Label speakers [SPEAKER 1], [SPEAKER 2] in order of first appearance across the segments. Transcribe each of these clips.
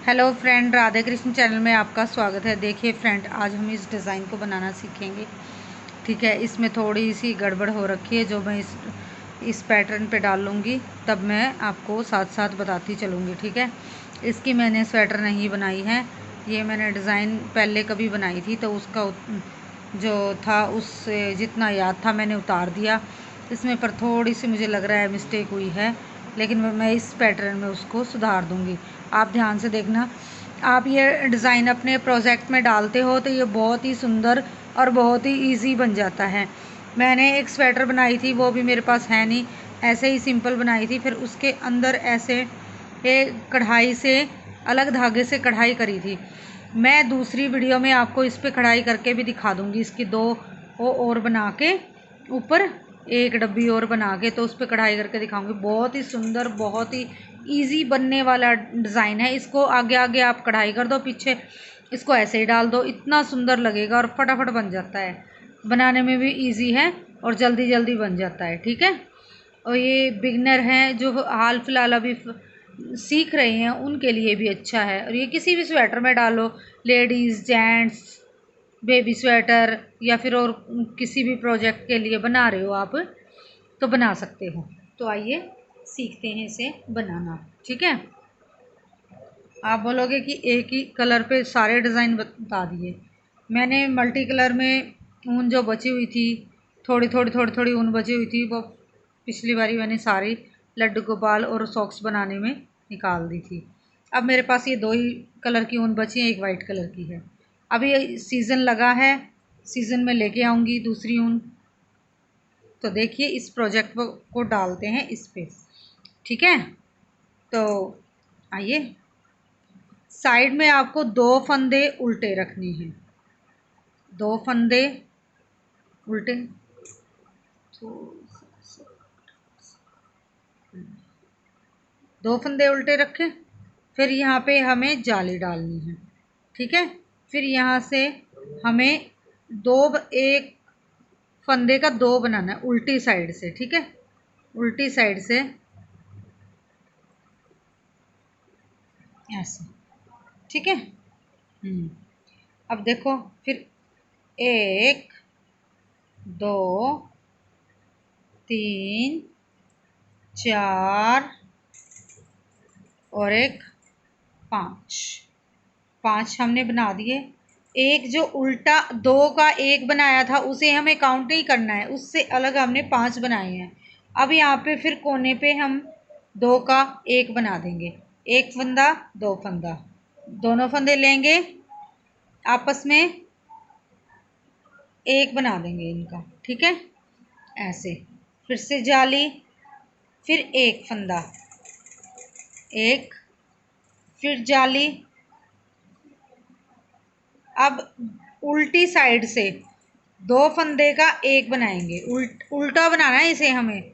[SPEAKER 1] Hello friend, Radhe Krishna channel में आपका स्वागत है। देखिए फ्रेंड, आज हम इस डिज़ाइन को बनाना सीखेंगे। ठीक है, इसमें थोड़ी सी गड़बड़ हो रखी है, जो मैं इस पैटर्न पे डाल लूँगी तब मैं आपको साथ साथ बताती चलूँगी। ठीक है, इसकी मैंने स्वेटर नहीं बनाई है, ये मैंने डिज़ाइन पहले कभी बनाई थी तो उसका जो था उससे जितना याद था मैंने उतार दिया। इसमें पर थोड़ी सी मुझे लग रहा है मिस्टेक हुई है, लेकिन मैं इस पैटर्न में उसको सुधार दूँगी। आप ध्यान से देखना। आप ये डिज़ाइन अपने प्रोजेक्ट में डालते हो तो ये बहुत ही सुंदर और बहुत ही इजी बन जाता है। मैंने एक स्वेटर बनाई थी, वो भी मेरे पास है नहीं, ऐसे ही सिंपल बनाई थी। फिर उसके अंदर ऐसे कढ़ाई से, अलग धागे से कढ़ाई करी थी। मैं दूसरी वीडियो में आपको इस पर कढ़ाई करके भी दिखा दूँगी। इसकी दो और बना के, ऊपर एक डब्बी और बना के, तो उस पर कढ़ाई करके दिखाऊंगी। बहुत ही सुंदर, बहुत ही इजी बनने वाला डिज़ाइन है। इसको आगे आगे आप कढ़ाई कर दो, पीछे इसको ऐसे ही डाल दो, इतना सुंदर लगेगा और फटाफट बन जाता है। बनाने में भी इजी है और जल्दी जल्दी बन जाता है। ठीक है, और ये बिगनर हैं जो हाल फिलहाल अभी सीख रहे हैं, उनके लिए भी अच्छा है। और ये किसी भी स्वेटर में डालो, लेडीज़, जेंट्स, बेबी स्वेटर, या फिर और किसी भी प्रोजेक्ट के लिए बना रहे हो आप तो बना सकते हो। तो आइए सीखते हैं इसे बनाना। ठीक है, आप बोलोगे कि एक ही कलर पे सारे डिज़ाइन बता दिए। मैंने मल्टी कलर में ऊन जो बची हुई थी, थोड़ी ऊन बची हुई थी, वो पिछली बारी मैंने सारी लड्डू गोपाल और सॉक्स बनाने में निकाल दी थी। अब मेरे पास ये दो ही कलर की ऊन बची है, एक वाइट कलर की है। अभी सीज़न लगा है, सीज़न में लेके आऊँगी दूसरी ऊन। तो देखिए, इस प्रोजेक्ट को डालते हैं इस पे। ठीक है, तो आइए। साइड में आपको दो फंदे उल्टे रखने हैं, दो फंदे उल्टे, दो फंदे उल्टे रखें। फिर यहाँ पे हमें जाली डालनी है। ठीक है, फिर यहाँ से हमें दो, एक फंदे का दो बनाना है उल्टी साइड से। ठीक है, उल्टी साइड से ऐसे। ठीक है, अब देखो, फिर एक, दो, तीन, चार और एक, पाँच। पाँच हमने बना दिए। एक जो उल्टा दो का एक बनाया था उसे हमें काउंट नहीं करना है, उससे अलग हमने पाँच बनाए हैं। अब यहाँ पे फिर कोने पे हम दो का एक बना देंगे। एक फंदा, दो फंदा, दोनों फंदे लेंगे, आपस में एक बना देंगे इनका। ठीक है, ऐसे। फिर से जाली, फिर एक फंदा, एक, फिर जाली। अब उल्टी साइड से दो फंदे का एक बनाएंगे, उल्टा बनाना है इसे हमें।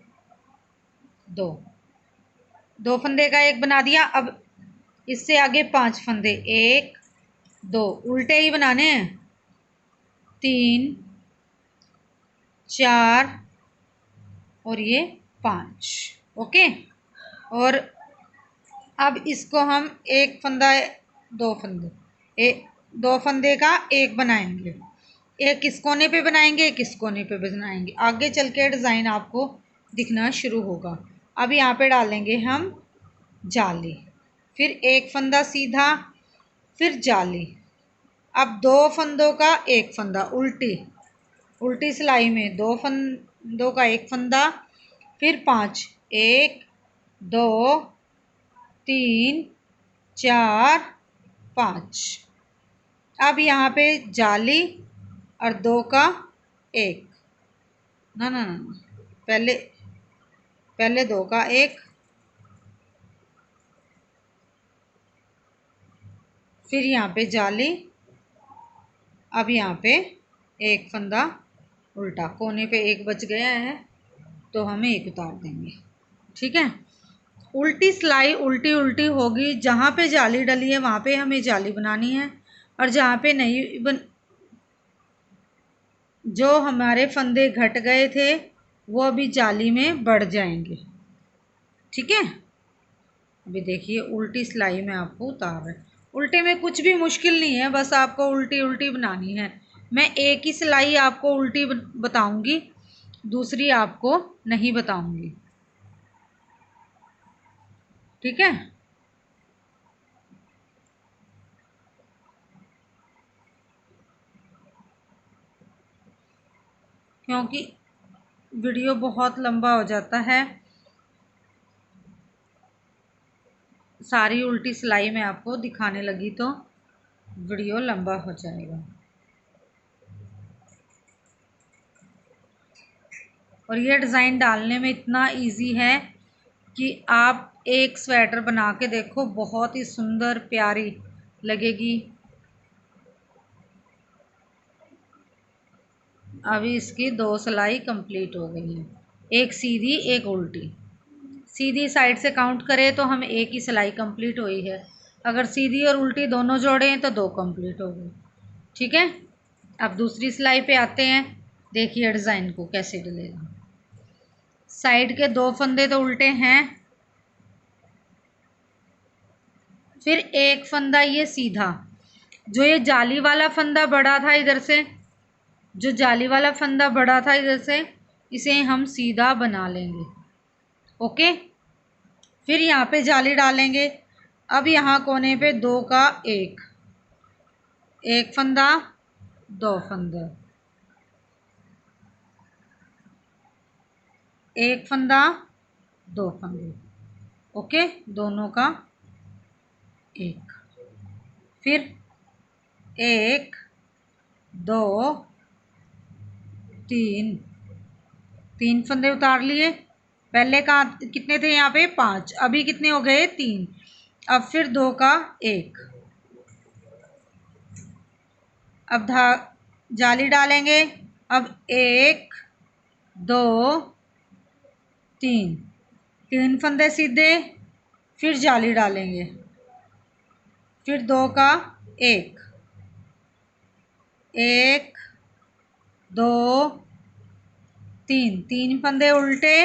[SPEAKER 1] दो, दो फंदे का एक बना दिया। अब इससे आगे पांच फंदे, एक, दो, उल्टे ही बनाने हैं। तीन, चार और ये पांच। ओके, और अब इसको हम एक फंदा, दो फंदे, एक, दो फंदे का एक बनाएंगे। एक इस कोने पे बनाएंगे, एक इस कोने पे बनाएंगे। आगे चल के डिज़ाइन आपको दिखना शुरू होगा। अब यहाँ पे डालेंगे हम जाली, फिर एक फंदा सीधा, फिर जाली। अब दो फंदों का एक फंदा उल्टी, उल्टी सिलाई में दो फंदों का एक फंदा, फिर पांच, एक, दो, तीन, चार, पाँच। अब यहाँ पे जाली और दो का एक, ना ना ना ना, पहले पहले दो का एक, फिर यहाँ पे जाली। अब यहाँ पे एक फंदा उल्टा, कोने पे एक बच गया है तो हमें एक उतार देंगे। ठीक है, उल्टी सिलाई उल्टी उल्टी होगी। जहाँ पे जाली डली है वहाँ पे हमें जाली बनानी है, और जहाँ पे नहीं जो हमारे फंदे घट गए थे वो अभी जाली में बढ़ जाएंगे। ठीक है, अभी देखिए उल्टी सिलाई में आपको उतार रहे, उल्टे में कुछ भी मुश्किल नहीं है, बस आपको उल्टी उल्टी बनानी है। मैं एक ही सिलाई आपको उल्टी बताऊंगी, दूसरी आपको नहीं बताऊंगी। ठीक है। क्योंकि वीडियो बहुत लंबा हो जाता है, सारी उल्टी सिलाई मैं आपको दिखाने लगी तो वीडियो लंबा हो जाएगा। और ये डिज़ाइन डालने में इतना इजी है कि आप एक स्वेटर बना के देखो, बहुत ही सुंदर प्यारी लगेगी। अभी इसकी 2 सिलाई कंप्लीट हो गई है, एक सीधी एक उल्टी। सीधी साइड से काउंट करें तो हम एक ही सिलाई कंप्लीट हुई है, अगर सीधी और उल्टी दोनों जोड़ें तो 2 कंप्लीट हो गई। ठीक है। अब दूसरी सिलाई पे आते हैं, देखिए डिज़ाइन को कैसे डलेगा। साइड के 2 फंदे तो उल्टे हैं, फिर एक फंदा ये सीधा, जो ये जाली वाला फंदा बड़ा था इधर से, जो जाली वाला फंदा बड़ा था इधर से, इसे हम सीधा बना लेंगे। ओके। फिर यहाँ पे जाली डालेंगे। अब यहाँ कोने पे 2 का 1, एक फंदा 2 फंदे, एक फंदा 2 फंदे। ओके, दोनों का 1। फिर 1 2 3, 3 फंदे उतार लिए। पहले का कितने थे यहाँ पे 5, अभी कितने हो गए 3। अब फिर 2 का 1। अब जाली डालेंगे। अब 1 2 3, 3 फंदे सीधे, फिर जाली डालेंगे। फिर 2 का 1, 1 2 3, 3 फंदे उल्टे,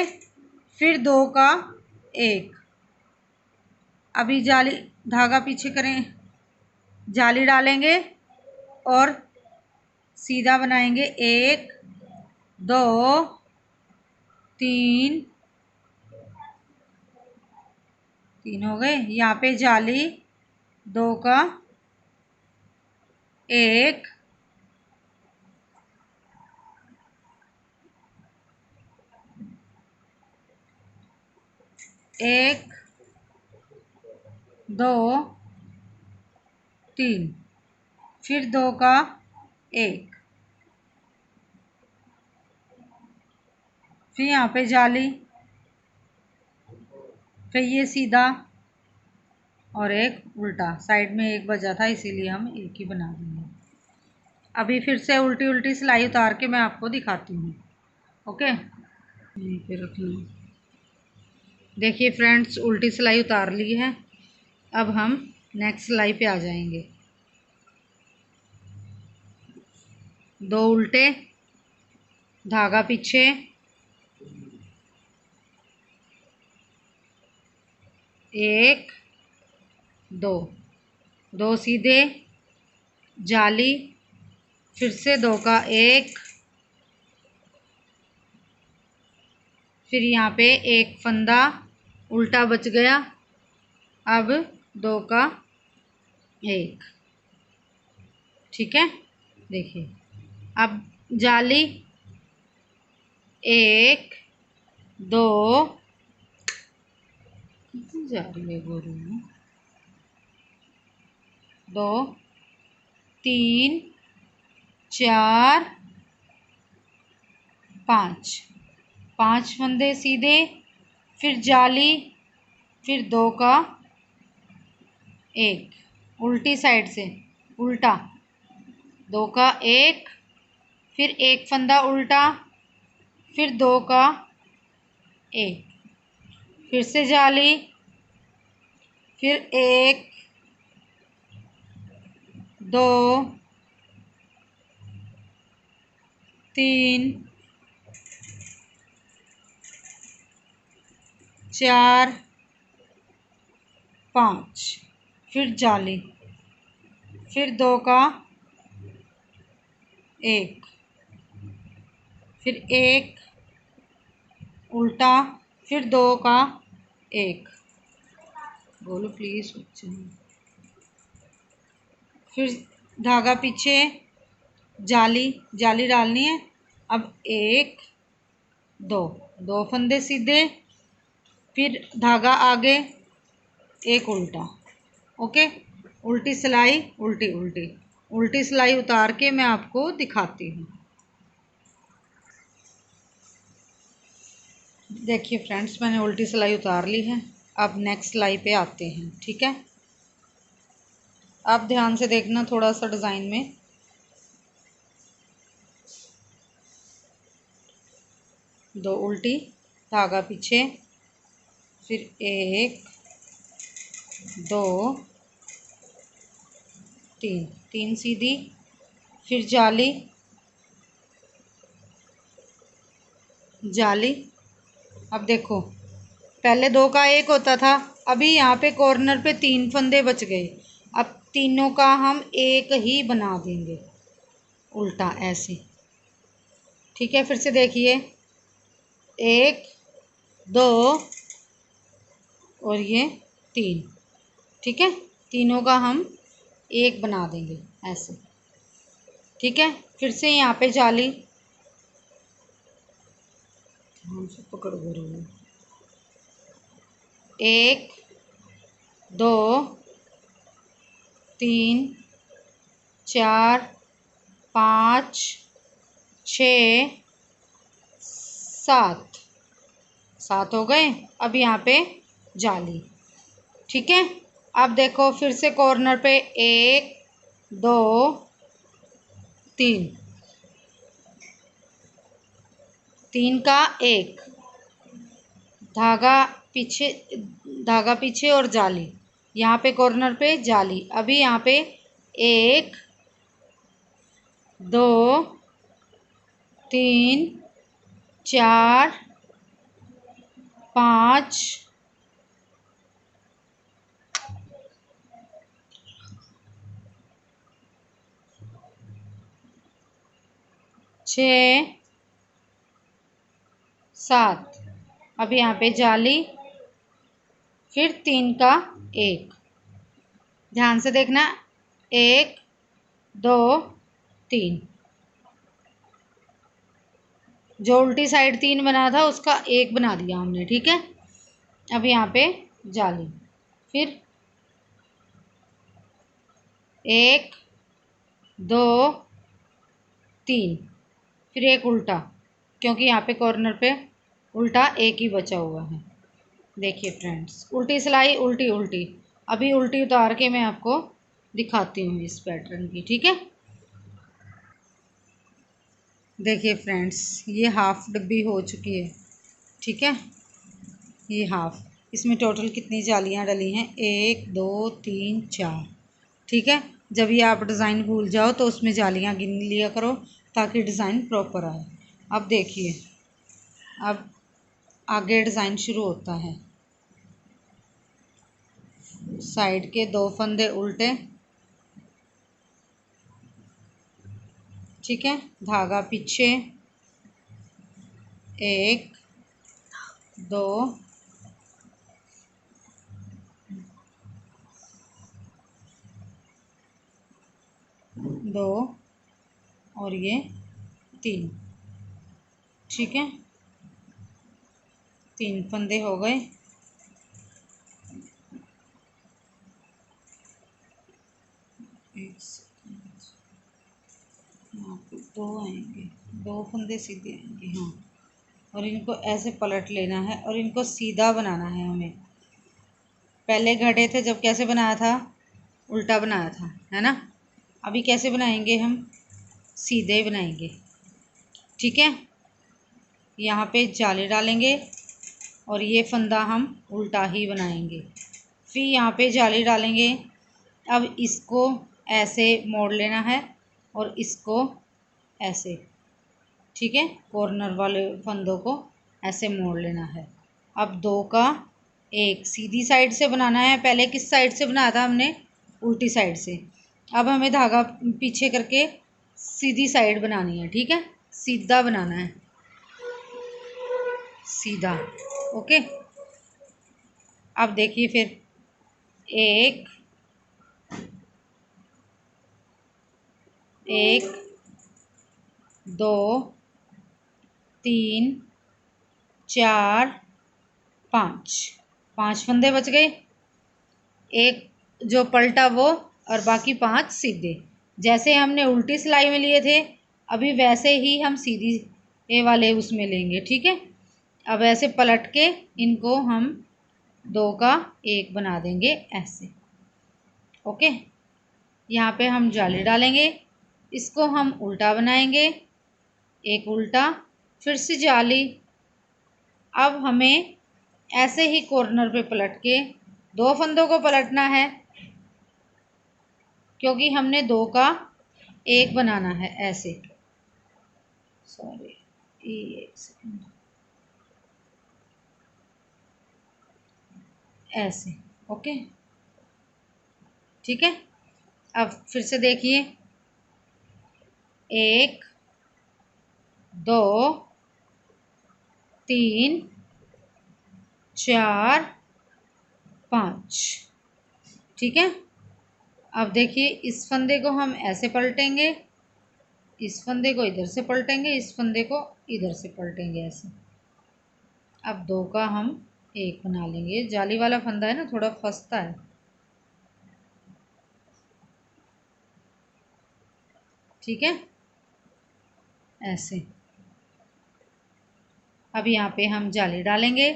[SPEAKER 1] फिर 2 का 1। अभी जाली धागा पीछे करें, जाली डालेंगे और सीधा बनाएंगे। 1 2 3, 3 हो गए। यहाँ पे जाली 2 का 1, 1 2 3, फिर 2 का 1, फिर यहाँ पे जाली, फिर ये सीधा और एक उल्टा। साइड में एक बचा था इसीलिए हम एक ही बना देंगे। अभी फिर से उल्टी उल्टी सिलाई उतार के मैं आपको दिखाती हूँ। ओके, यहीं पे रख लूँ। देखिए फ्रेंड्स, उल्टी सिलाई उतार ली है। अब हम नेक्स्ट सिलाई पे आ जाएंगे। 2 उल्टे, धागा पीछे, 1 2, 2 सीधे, जाली, फिर से 2 का 1, फिर यहाँ पे एक फंदा उल्टा बच गया। अब 2 का 1। ठीक है। देखिए अब जाली 1 2, जा रही है गोरू में, 2 3 4 5, 5 फंदे सीधे, फिर जाली, फिर 2 का 1 उल्टी साइड से उल्टा, 2 का 1, फिर एक फंदा उल्टा, फिर 2 का 1, फिर से जाली, फिर 1 2 3 4 5, फिर जाली, फिर 2 का 1, फिर 1 उल्टा, फिर 2 का 1। बोलो प्लीज़ बच्चे। फिर धागा पीछे, जाली जाली डालनी है। अब 1 2, 2 फंदे सीधे, फिर धागा आगे, 1 उल्टा। ओके, उल्टी सिलाई, उल्टी उल्टी, उल्टी सिलाई उतार के मैं आपको दिखाती हूँ। देखिए फ्रेंड्स, मैंने उल्टी सिलाई उतार ली है। अब नेक्स्ट सिलाई पे आते हैं। ठीक है, आप ध्यान से देखना थोड़ा सा डिज़ाइन में। दो उल्टी, धागा पीछे, फिर 1 2 3, 3 सीधी, फिर जाली जाली। अब देखो, पहले 2 का 1 होता था, अभी यहाँ पे कॉर्नर पे 3 फंदे बच गए। अब तीनों का हम एक ही बना देंगे उल्टा, ऐसे। ठीक है, फिर से देखिए, 1 2 और ये 3। ठीक है, तीनों का हम एक बना देंगे ऐसे। ठीक है, फिर से यहाँ पे जाली, ध्यान से पकड़ रही, 1 2 3 4 5 6 7, 7 हो गए। अब यहाँ पे जाली। ठीक है, अब देखो फिर से कॉर्नर पे 1 2 3, 3 का 1, धागा पीछे, धागा पीछे और जाली। यहाँ पे कॉर्नर पे जाली। अभी यहाँ पे 1 2 3 4 5 6 7। अब यहाँ पे जाली, फिर 3 का 1, ध्यान से देखना, 1 2 3, जो उल्टी साइड 3 बना था उसका 1 बना दिया हमने। ठीक है, अब यहाँ पे जाली, फिर 1 2 3, फिर 1 उल्टा, क्योंकि यहाँ पे कॉर्नर पे उल्टा 1 ही बचा हुआ है। देखिए फ्रेंड्स, उल्टी सिलाई, उल्टी उल्टी। अभी उल्टी उतार के मैं आपको दिखाती हूँ इस पैटर्न की। ठीक है, देखिए फ्रेंड्स, ये हाफ डब्बी हो चुकी है। ठीक है, ये हाफ, इसमें टोटल कितनी जालियाँ डली हैं? 1 2 3 4। ठीक है, जब ये आप डिज़ाइन भूल जाओ तो उसमें जालियाँ गिन लिया करो ताकि डिज़ाइन प्रॉपर आए। अब देखिए, अब आगे डिज़ाइन शुरू होता है। साइड के 2 फंदे उल्टे। ठीक है, धागा पीछे, 1 2 2 और ये 3। ठीक है, 3 फंदे हो गए। एक सेकंड, यहाँ पे 2 आएंगे, 2 फंदे सीधे आएंगे। हाँ, और इनको ऐसे पलट लेना है और इनको सीधा बनाना है हमें। पहले घड़े थे जब कैसे बनाया था? उल्टा बनाया था, है ना। अभी कैसे बनाएंगे हम? सीधे बनाएंगे। ठीक है, यहाँ पे जाली डालेंगे और ये फंदा हम उल्टा ही बनाएंगे। फिर यहाँ पे जाली डालेंगे। अब इसको ऐसे मोड़ लेना है और इसको ऐसे। ठीक है, कॉर्नर वाले फंदों को ऐसे मोड़ लेना है। अब 2 का 1 सीधी साइड से बनाना है। पहले किस साइड से बनाया था हमने? उल्टी साइड से। अब हमें धागा पीछे करके सीधी साइड बनानी है, ठीक है, सीधा बनाना है, सीधा। ओके, अब देखिए फिर, एक, एक, दो, तीन, चार, पाँच, पांच फंदे बच गए। एक जो पलटा वो, और बाकी पांच सीधे, जैसे हमने उल्टी सिलाई में लिए थे अभी वैसे ही हम सीधी ये वाले उसमें लेंगे, ठीक है। अब ऐसे पलट के इनको हम दो का एक बना देंगे ऐसे। ओके, यहाँ पे हम जाली डालेंगे, इसको हम उल्टा बनाएंगे, एक उल्टा, फिर से जाली। अब हमें ऐसे ही कॉर्नर पे पलट के दो फंदों को पलटना है, क्योंकि हमने दो का एक बनाना है ऐसे। सॉरी, एक सेकंड, ऐसे। ओके, ठीक है। अब फिर से देखिए, एक, दो, तीन, चार, पाँच, ठीक है। अब देखिए, इस फंदे को हम ऐसे पलटेंगे, इस फंदे को इधर से पलटेंगे, इस फंदे को इधर से पलटेंगे ऐसे। अब दो का हम एक बना लेंगे। जाली वाला फंदा है ना, थोड़ा फंसता है, ठीक है, ऐसे। अब यहाँ पे हम जाली डालेंगे,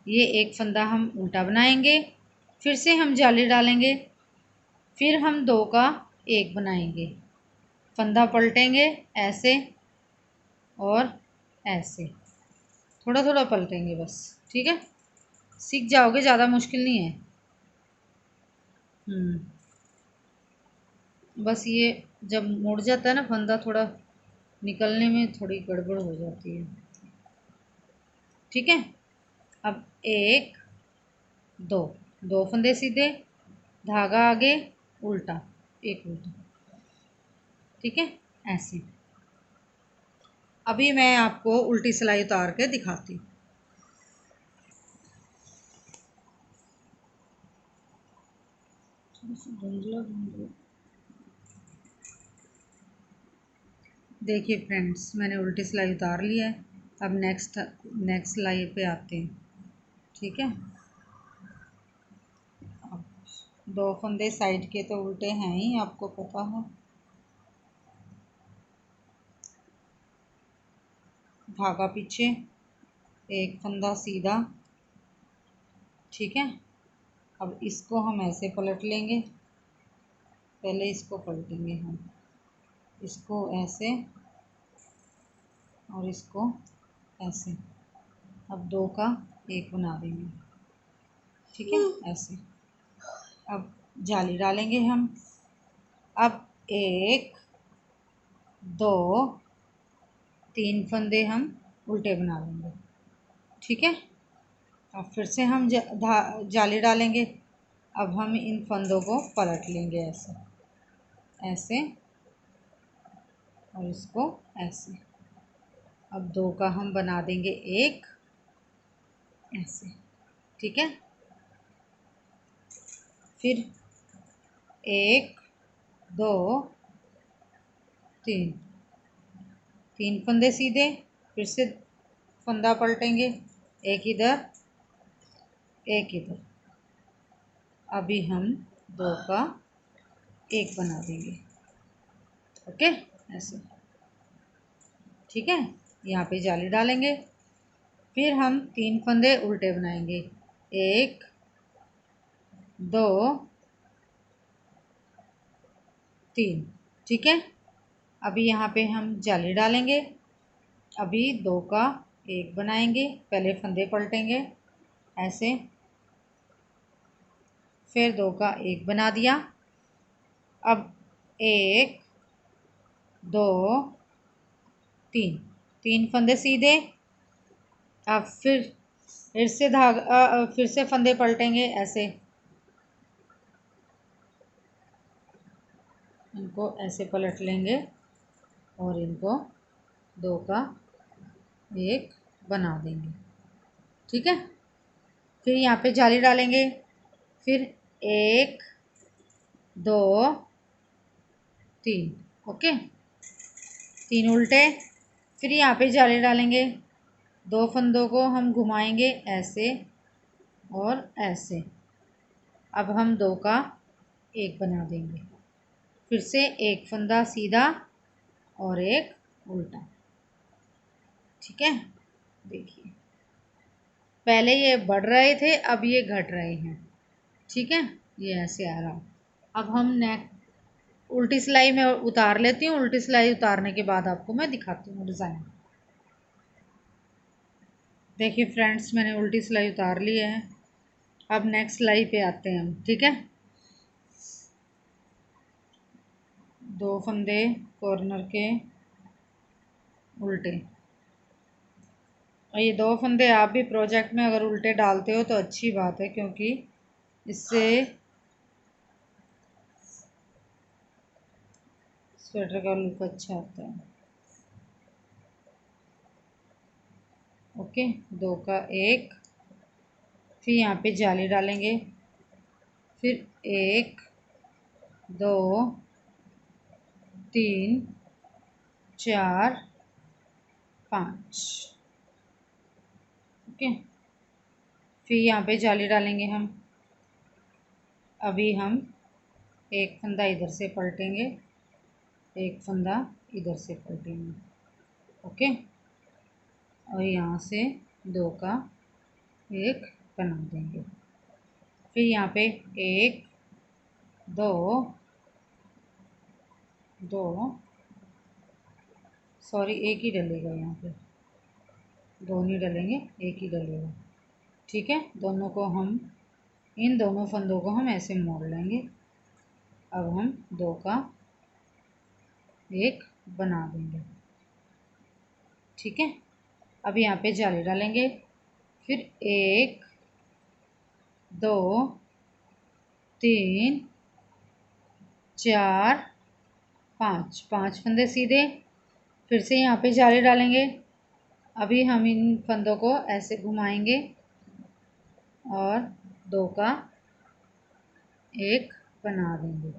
[SPEAKER 1] ये एक फंदा हम उल्टा बनाएंगे, फिर से हम जाली डालेंगे, फिर हम दो का एक बनाएंगे, फंदा पलटेंगे ऐसे और ऐसे, थोड़ा थोड़ा पलटेंगे बस, ठीक है। सीख जाओगे, ज़्यादा मुश्किल नहीं है। बस ये जब मुड़ जाता है ना फंदा, थोड़ा निकलने में थोड़ी गड़बड़ हो जाती है, ठीक है। अब एक, दो, दो फंदे सीधे, धागा आगे, उल्टा, एक उल्टा, ठीक है, ऐसे। अभी मैं आपको उल्टी सिलाई उतार के दिखाती हूँ। देखिए फ्रेंड्स, मैंने उल्टी सिलाई उतार लिया है। अब नेक्स्ट नेक्स्ट सिलाई पे आते हैं, ठीक है। अब दो फंदे साइड के तो उल्टे हैं ही, आपको पता है। धागा पीछे, एक फंदा सीधा, ठीक है। अब इसको हम ऐसे पलट लेंगे, पहले इसको पलटेंगे हम, इसको ऐसे और इसको ऐसे। अब दो का एक बना देंगे, ठीक है, ऐसे। अब जाली डालेंगे हम, अब एक, दो, तीन फंदे हम उल्टे बना लेंगे, ठीक है। अब फिर से हम जाली डालेंगे, अब हम इन फंदों को पलट लेंगे ऐसे, ऐसे और इसको ऐसे। अब दो का हम बना देंगे एक ऐसे, ठीक है। फिर एक, दो, तीन, तीन फंदे सीधे, फिर से फंदा पलटेंगे, एक इधर, एक इधर। अभी हम दो का एक बना देंगे, ओके, ऐसे, ठीक है। यहाँ पे जाली डालेंगे, फिर हम तीन फंदे उल्टे बनाएंगे, एक, दो, तीन, ठीक है। अभी यहाँ पे हम जाली डालेंगे, अभी दो का एक बनाएंगे, पहले फंदे पलटेंगे ऐसे, फिर दो का एक बना दिया। अब एक, दो, तीन, तीन फंदे सीधे। अब फिर से धागा, फिर से फंदे पलटेंगे ऐसे, इनको ऐसे पलट लेंगे और इनको 2 का 1 बना देंगे। ठीक है, फिर यहाँ पे जाली डालेंगे, फिर 1 2 3, ओके 3 उल्टे। फिर यहाँ पे जाली डालेंगे, 2 फंदों को हम घुमाएंगे ऐसे और ऐसे। अब हम 2 का 1 बना देंगे। फिर से 1 फंदा सीधा और 1 उल्टा। ठीक है, देखिए पहले ये बढ़ रहे थे, अब ये घट रहे हैं। ठीक है, ये ऐसे आ रहा। अब हम नेक उल्टी सिलाई में उतार लेती हूँ। उल्टी सिलाई उतारने के बाद आपको मैं दिखाती हूँ डिज़ाइन। देखिए फ्रेंड्स, मैंने उल्टी सिलाई उतार ली है। अब नेक्स्ट सिलाई पे आते हैं हम। ठीक है, 2 फंदे कॉर्नर के उल्टे। और ये 2 फंदे आप भी प्रोजेक्ट में अगर उल्टे डालते हो तो अच्छी बात है, क्योंकि इससे स्वेटर का लुक अच्छा आता है। ओके, 2 का 1। फिर यहाँ पे जाली डालेंगे, फिर 1 2 3 4 5। ओके, फिर यहाँ पे जाली डालेंगे हम। अभी हम 1 फंदा इधर से पलटेंगे, 1 फंदा इधर से पलटेंगे। ओके, और यहाँ से 2 का 1 बना देंगे। फिर यहाँ पे 1 2 2, सॉरी 1 ही डलेगा, यहाँ पे 2 नहीं डलेंगे, 1 ही डलेगा। ठीक है, दोनों को हम इन दोनों फंदों को हम ऐसे मोड़ लेंगे। अब हम 2 का 1 बना देंगे। ठीक है, अब यहाँ पे जाली डालेंगे, फिर 1 2 3 4 5, 5 फंदे सीधे। फिर से यहाँ पे जाली डालेंगे। अभी हम इन फंदों को ऐसे घुमाएंगे और 2 का 1 बना देंगे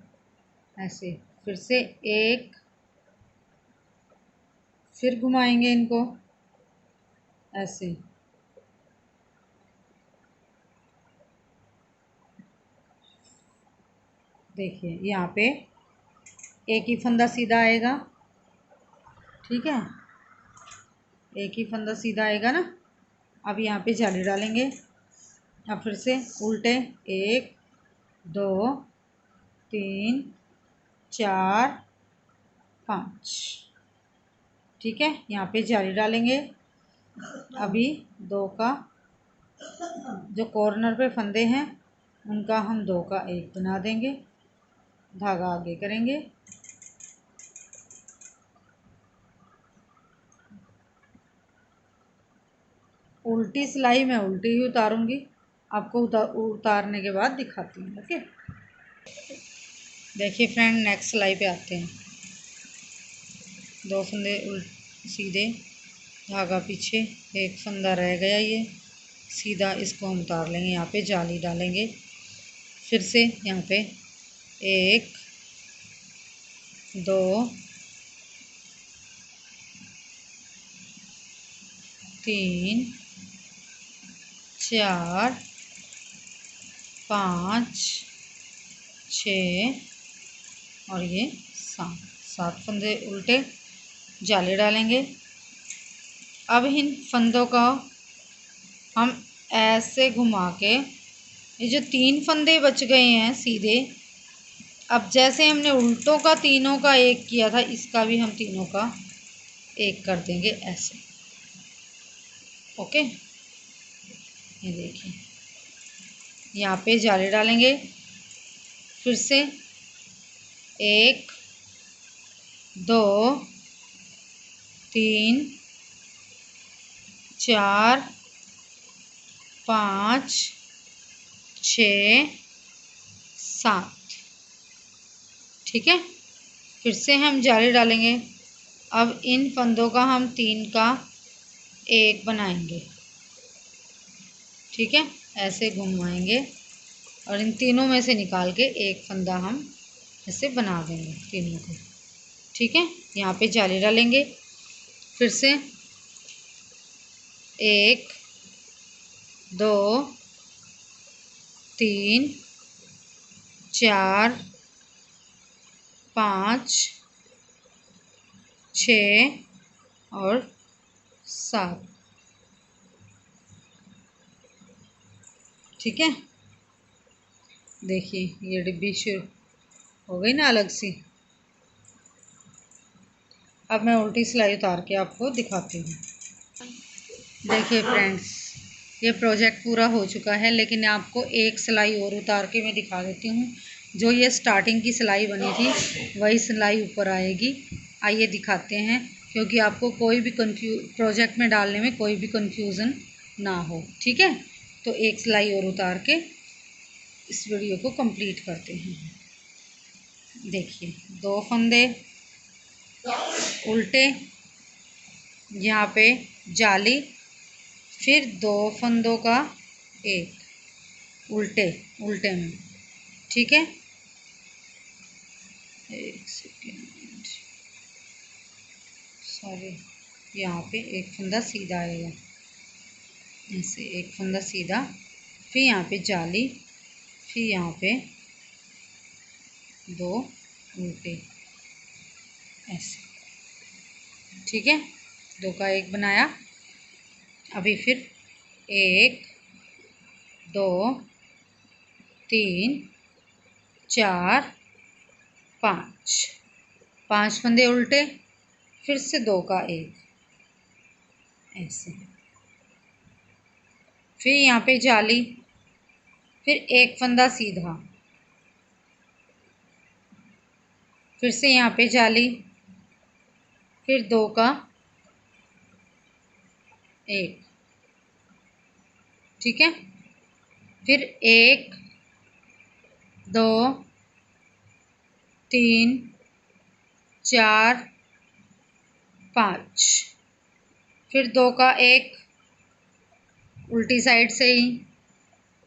[SPEAKER 1] ऐसे। फिर से 1, फिर घुमाएंगे इनको ऐसे। देखिए यहाँ पे 1 ही फंदा सीधा आएगा। ठीक है, 1 ही फंदा सीधा आएगा ना। अब यहाँ पे जाली डालेंगे। अब फिर से उल्टे 1 2 3 4 5। ठीक है, यहाँ पे जाली डालेंगे। अभी 2 का जो कॉर्नर पे फंदे हैं उनका हम 2 का 1 बना देंगे। धागा आगे करेंगे। उल्टी सिलाई मैं उल्टी ही उतारूंगी, आपको उतारने के बाद दिखाती हूँ। ओके, देखिए फ्रेंड, नेक्स्ट सिलाई पे आते हैं। 2 फंदे सीधे, धागा पीछे, 1 फंदा रह गया ये सीधा, इसको हम उतार लेंगे। यहाँ पे जाली डालेंगे। फिर से यहाँ पे 1 2 3 4 5 6 और ये 7 फंदे उल्टे, जाले डालेंगे। अब इन फंदों का हम ऐसे घुमा के, ये जो 3 फंदे बच गए हैं सीधे, अब जैसे हमने उल्टों का तीनों का 1 किया था, इसका भी हम तीनों का 1 कर देंगे ऐसे। ओके, ये देखिए यहाँ पे जाले डालेंगे। फिर से 1 2 3 4 5 6 7। ठीक है, फिर से हम जाली डालेंगे। अब इन फंदों का हम 3 का एक बनाएंगे, ठीक है। ऐसे घुमाएंगे और इन तीनों में से निकाल के एक फंदा हम ऐसे बना देंगे तीनों को, ठीक है। यहाँ पे जाली डालेंगे, फिर से 1 2 3 4 5 6 और 7, ठीक है। देखिए ये डिब्बी शुरू हो गई ना अलग सी। अब मैं उल्टी सिलाई उतार के आपको दिखाती हूँ। देखिए फ्रेंड्स, ये प्रोजेक्ट पूरा हो चुका है, लेकिन आपको एक सिलाई और उतार के मैं दिखा देती हूँ। जो ये स्टार्टिंग की सिलाई बनी थी वही सिलाई ऊपर आएगी। आइए दिखाते हैं, क्योंकि आपको कोई भी प्रोजेक्ट में डालने में कोई भी कंफ्यूजन ना हो, ठीक है। तो एक सिलाई और उतार के इस वीडियो को कंप्लीट करते हैं। देखिए 2 फंदे उल्टे, यहाँ पे जाली, फिर 2 फंदों का एक उल्टे उल्टे में, ठीक है। एक सेकेंड, सॉरी, यहाँ पे एक फंदा सीधा आएगा, ऐसे एक फंदा सीधा, फिर यहाँ पे जाली, फिर यहाँ पे 2 उल्टे, ऐसे, ठीक है। 2 का एक बनाया। अभी फिर 1 2 3 4 5 फंदे उल्टे, फिर से 2 का एक, ऐसे, फिर यहाँ पे जाली, फिर एक फंदा सीधा, फिर से यहाँ पे जाली, फिर 2 का एक, ठीक है। फिर 1 2 3 4 5, फिर 2 का एक उल्टी साइड से ही,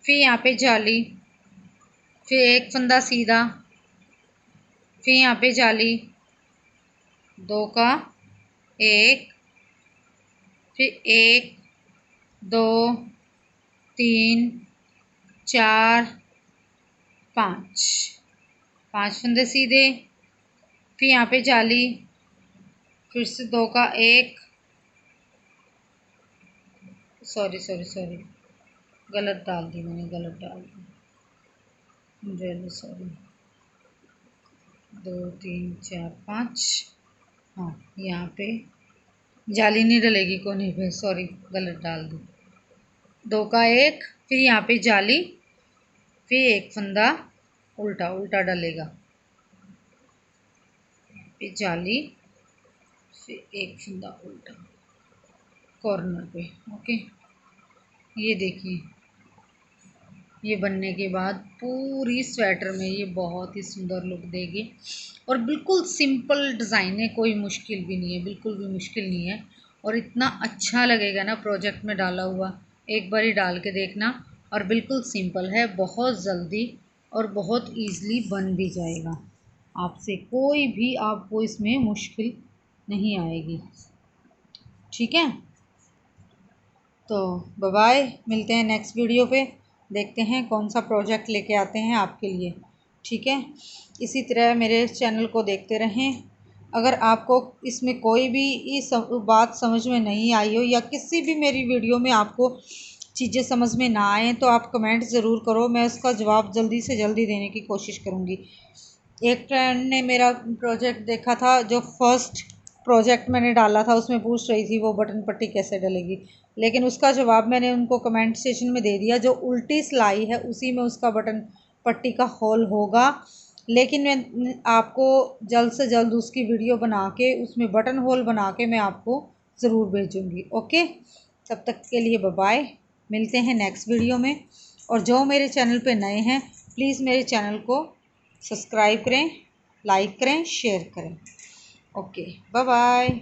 [SPEAKER 1] फिर यहाँ पे जाली, फिर एक फंदा सीधा, फिर यहाँ पे जाली, 2 का एक, फिर 1 2 3 4 5 फंदे सीधे, फिर यहाँ पे जाली, फिर से 2 का एक, सॉरी गलत डाल दी मैंने, गलत डाल दी, सॉरी, 2 3 4 5, हाँ यहाँ पे जाली नहीं डलेगी कोने पे, सॉरी गलत डाल दी। 2 का एक, फिर यहाँ पे जाली, फिर एक फंदा उल्टा उल्टा डलेगा, फिर जाली, फिर एक फंदा उल्टा कॉर्नर पे, ओके। ये देखिए, ये बनने के बाद पूरी स्वेटर में ये बहुत ही सुंदर लुक देगी और बिल्कुल सिंपल डिज़ाइन है, कोई मुश्किल भी नहीं है, बिल्कुल भी मुश्किल नहीं है। और इतना अच्छा लगेगा ना प्रोजेक्ट में डाला हुआ, एक बार ही डाल के देखना। और बिल्कुल सिंपल है, बहुत जल्दी और बहुत ईज़िली बन भी जाएगा आपसे, कोई भी आपको इसमें मुश्किल नहीं आएगी, ठीक है। तो बाय बाय, मिलते हैं नेक्स्ट वीडियो पे, देखते हैं कौन सा प्रोजेक्ट लेके आते हैं आपके लिए, ठीक है। इसी तरह मेरे चैनल को देखते रहें। अगर आपको इसमें कोई भी बात समझ में नहीं आई हो, या किसी भी मेरी वीडियो में आपको चीज़ें समझ में ना आए, तो आप कमेंट ज़रूर करो, मैं उसका जवाब जल्दी से जल्दी देने की कोशिश करूँगी। एक फ्रेंड ने मेरा प्रोजेक्ट देखा था, जो फर्स्ट प्रोजेक्ट मैंने डाला था, उसमें पूछ रही थी वो बटन पट्टी कैसे डलेगी, लेकिन उसका जवाब मैंने उनको कमेंट सेशन में दे दिया। जो उल्टी सिलाई है उसी में उसका बटन पट्टी का होल होगा, लेकिन मैं आपको जल्द से जल्द उसकी वीडियो बना के उसमें बटन होल बना के मैं आपको ज़रूर भेजूँगी, ओके। तब तक के लिए बाय बाय, मिलते हैं नेक्स्ट वीडियो में। और जो मेरे चैनल पे नए हैं, प्लीज़ मेरे चैनल को सब्सक्राइब करें लाइक करें, शेयर करें। Okay, bye bye.